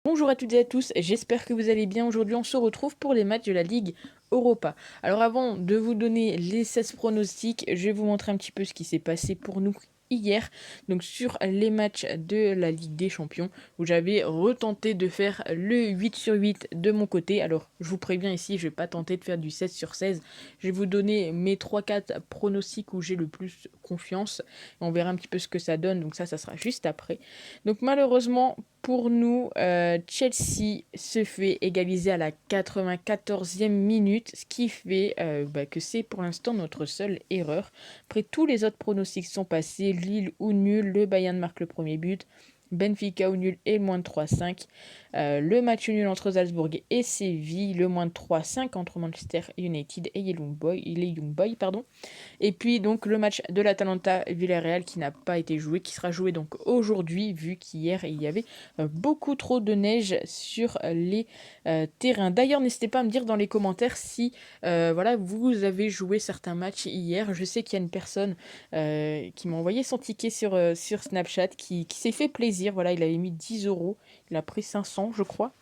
Bonjour à toutes et à tous, j'espère que vous allez bien. Aujourd'hui, on se retrouve pour les matchs de la Ligue Europa. Alors avant de vous donner les 16 pronostics, je vais vous montrer un petit peu ce qui s'est passé pour nous hier, donc sur les matchs de la Ligue des Champions, où j'avais retenté de faire le 8 sur 8 de mon côté. Alors, je vous préviens ici, je vais pas tenter de faire du 16 sur 16. Je vais vous donner mes 3-4 pronostics où j'ai le plus confiance. On verra un petit peu ce que ça donne, donc ça sera juste après. Donc malheureusement, pour nous, Chelsea se fait égaliser à la 94e minute, ce qui fait que c'est pour l'instant notre seule erreur. Après, tous les autres pronostics sont passés. Lille ou nul, le Bayern marque le premier but. Benfica ou nul et le moins de 3,5. Le match nul entre Salzbourg et Séville, le moins de 3,5 entre Manchester United et les Young Boys. Pardon. Et puis donc le match de l'Atalanta-Villarreal qui n'a pas été joué, qui sera joué donc aujourd'hui, vu qu'hier il y avait beaucoup trop de neige sur les terrains. D'ailleurs, n'hésitez pas à me dire dans les commentaires si voilà, vous avez joué certains matchs hier. Je sais qu'il y a une personne qui m'a envoyé son ticket sur Snapchat qui s'est fait plaisir. Voilà, il avait mis 10 euros, il a pris 500 je crois.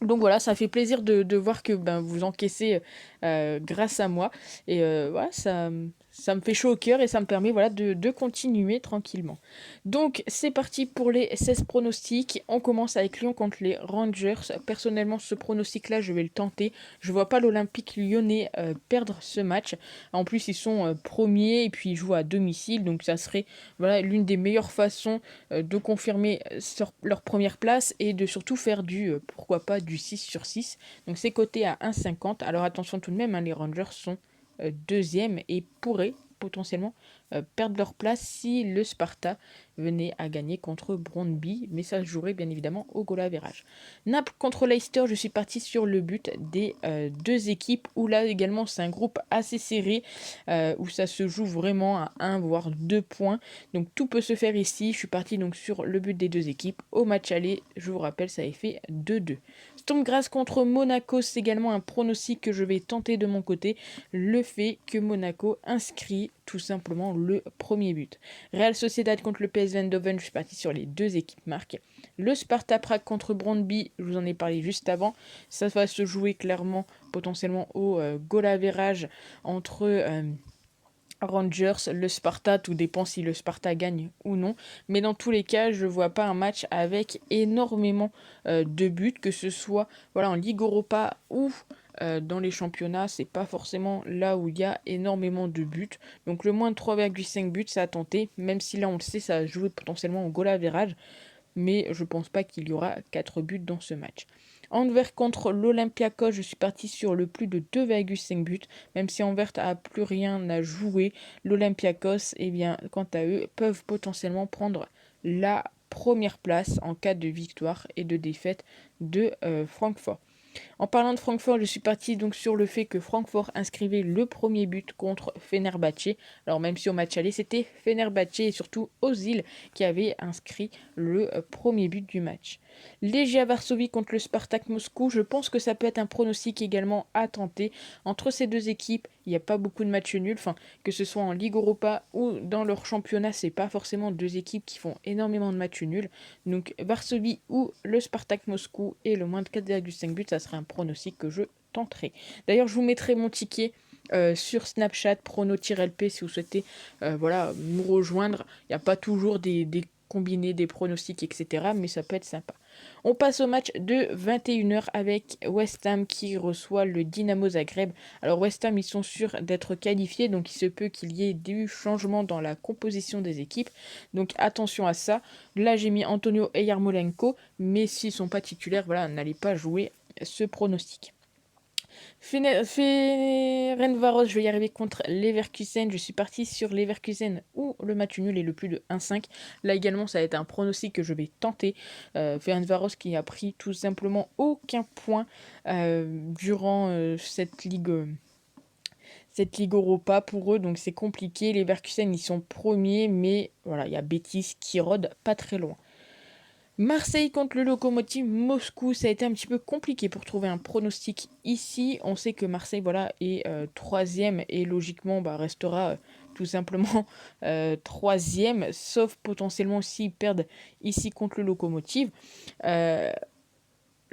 Donc voilà, ça fait plaisir de voir que vous encaissez grâce à moi. Et voilà, ça me fait chaud au cœur et ça me permet voilà, de continuer tranquillement. Donc c'est parti pour les 16 pronostics. On commence avec Lyon contre les Rangers. Personnellement, ce pronostic-là, je vais le tenter. Je ne vois pas l'Olympique lyonnais perdre ce match. En plus, ils sont premiers et puis ils jouent à domicile. Donc ça serait voilà, l'une des meilleures façons de confirmer leur première place et de surtout faire pourquoi pas, du 6 sur 6. Donc c'est coté à 1,50. Alors attention tout de même, hein, les Rangers sont deuxième et pourraient potentiellement perdre leur place si le Sparta venait à gagner contre Brøndby, mais ça se jouerait bien évidemment au goal average. Naples contre Leicester, je suis parti sur le but des deux équipes, où là également c'est un groupe assez serré, où ça se joue vraiment à 1 voire 2 points, donc tout peut se faire ici. Je suis parti donc sur le but des deux équipes. Au match aller, je vous rappelle, ça avait fait 2-2. Storm Graz contre Monaco, c'est également un pronostic que je vais tenter de mon côté. Le fait que Monaco inscrit tout simplement le premier but. Real Sociedad contre le PSV Eindhoven, je suis parti sur les deux équipes marques. Le Sparta Prague contre Brøndby, je vous en ai parlé juste avant. Ça va se jouer clairement potentiellement au goal average entre Rangers, le Sparta, tout dépend si le Sparta gagne ou non. Mais dans tous les cas, je ne vois pas un match avec énormément de buts, que ce soit voilà, en Ligue Europa ou dans les championnats. C'est pas forcément là où il y a énormément de buts. Donc le moins de 3,5 buts, c'est à tenter. Même si là, on le sait, ça va jouer potentiellement au goal average. Mais je pense pas qu'il y aura 4 buts dans ce match. Anvers contre l'Olympiakos, je suis parti sur le plus de 2,5 buts, même si Anvers n'a plus rien à jouer. L'Olympiakos, eh bien, quant à eux, peuvent potentiellement prendre la première place en cas de victoire et de défaite de Francfort. En parlant de Francfort, je suis parti donc sur le fait que Francfort inscrivait le premier but contre Fenerbahçe. Alors même si au match aller, c'était Fenerbahçe et surtout Ozil qui avait inscrit le premier but du match. Legia Varsovie contre le Spartak Moscou, je pense que ça peut être un pronostic également à tenter. Entre ces deux équipes, il n'y a pas beaucoup de matchs nuls, enfin, que ce soit en Ligue Europa ou dans leur championnat, c'est pas forcément deux équipes qui font énormément de matchs nuls. Donc Varsovie ou le Spartak Moscou et le moins de 4,5 buts, ça serait un pronostic que je tenterai. D'ailleurs, je vous mettrai mon ticket sur Snapchat, prono-lp, si vous souhaitez voilà, nous rejoindre. Il n'y a pas toujours des combinés, des pronostics, etc. Mais ça peut être sympa. On passe au match de 21h avec West Ham qui reçoit le Dynamo Zagreb. Alors West Ham, ils sont sûrs d'être qualifiés, donc il se peut qu'il y ait des changements dans la composition des équipes. Donc attention à ça. Là, j'ai mis Antonio et Yarmolenko, mais s'ils ne sont pas titulaires, voilà, n'allez pas jouer ce pronostic. Ferencváros, je vais y arriver contre Leverkusen. Je suis parti sur Leverkusen où le match nul est le plus de 1,5. Là également, ça va être un pronostic que je vais tenter. Ferencváros qui a pris tout simplement aucun point durant cette Ligue Europa pour eux, donc c'est compliqué. Les Leverkusen, ils sont premiers, mais voilà, il y a Betis qui rôde pas très loin. Marseille contre le Lokomotiv Moscou, ça a été un petit peu compliqué pour trouver un pronostic ici. On sait que Marseille voilà, est troisième et logiquement restera tout simplement troisième, sauf potentiellement s'ils perdent ici contre le Lokomotiv.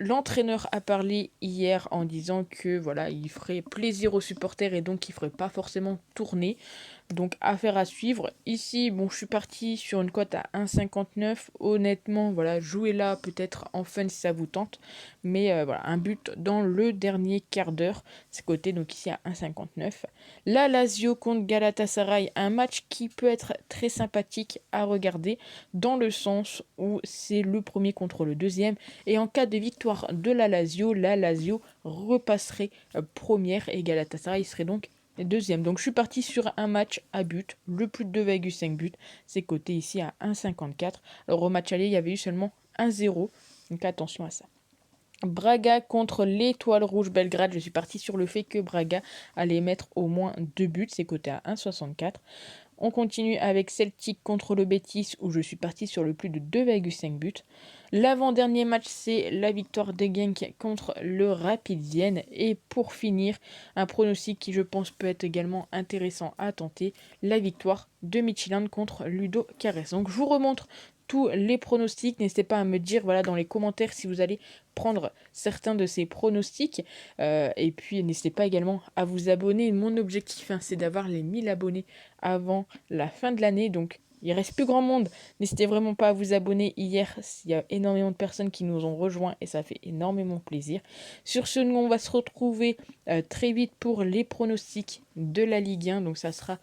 l'entraîneur a parlé hier en disant que voilà, il ferait plaisir aux supporters et donc il ferait pas forcément tourner. Donc affaire à suivre. Ici, bon, je suis parti sur une cote à 1,59. Honnêtement, voilà, jouez là peut-être en fun si ça vous tente. Mais voilà, un but dans le dernier quart d'heure. C'est coté donc ici à 1,59. La Lazio contre Galatasaray, un match qui peut être très sympathique à regarder dans le sens où c'est le premier contre le deuxième. Et en cas de victoire de la Lazio repasserait première et Galatasaray serait donc deuxième. Donc je suis parti sur un match à but, le plus de 2,5 buts. C'est coté ici à 1,54. Alors au match aller, il y avait eu seulement 1-0. Donc attention à ça. Braga contre l'Étoile Rouge Belgrade. Je suis parti sur le fait que Braga allait mettre au moins 2 buts. C'est coté à 1,64. On continue avec Celtic contre le Betis où je suis parti sur le plus de 2,5 buts. L'avant-dernier match, c'est la victoire de Genk contre le Rapid Vienne. Et pour finir, un pronostic qui je pense peut être également intéressant à tenter, la victoire de Midtjylland contre Ludo Carès. Donc je vous remontre tous les pronostics. N'hésitez pas à me dire voilà, dans les commentaires si vous allez prendre certains de ces pronostics. Et puis n'hésitez pas également à vous abonner. Mon objectif, c'est d'avoir les 1000 abonnés avant la fin de l'année. Donc il reste plus grand monde. N'hésitez vraiment pas à vous abonner. Hier, il y a énormément de personnes qui nous ont rejoints et ça fait énormément plaisir. Sur ce, nous, on va se retrouver très vite pour les pronostics de la Ligue 1. Donc ça sera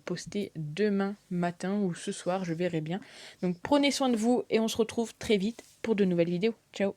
posté demain matin ou ce soir, je verrai bien. Donc prenez soin de vous et on se retrouve très vite pour de nouvelles vidéos. Ciao!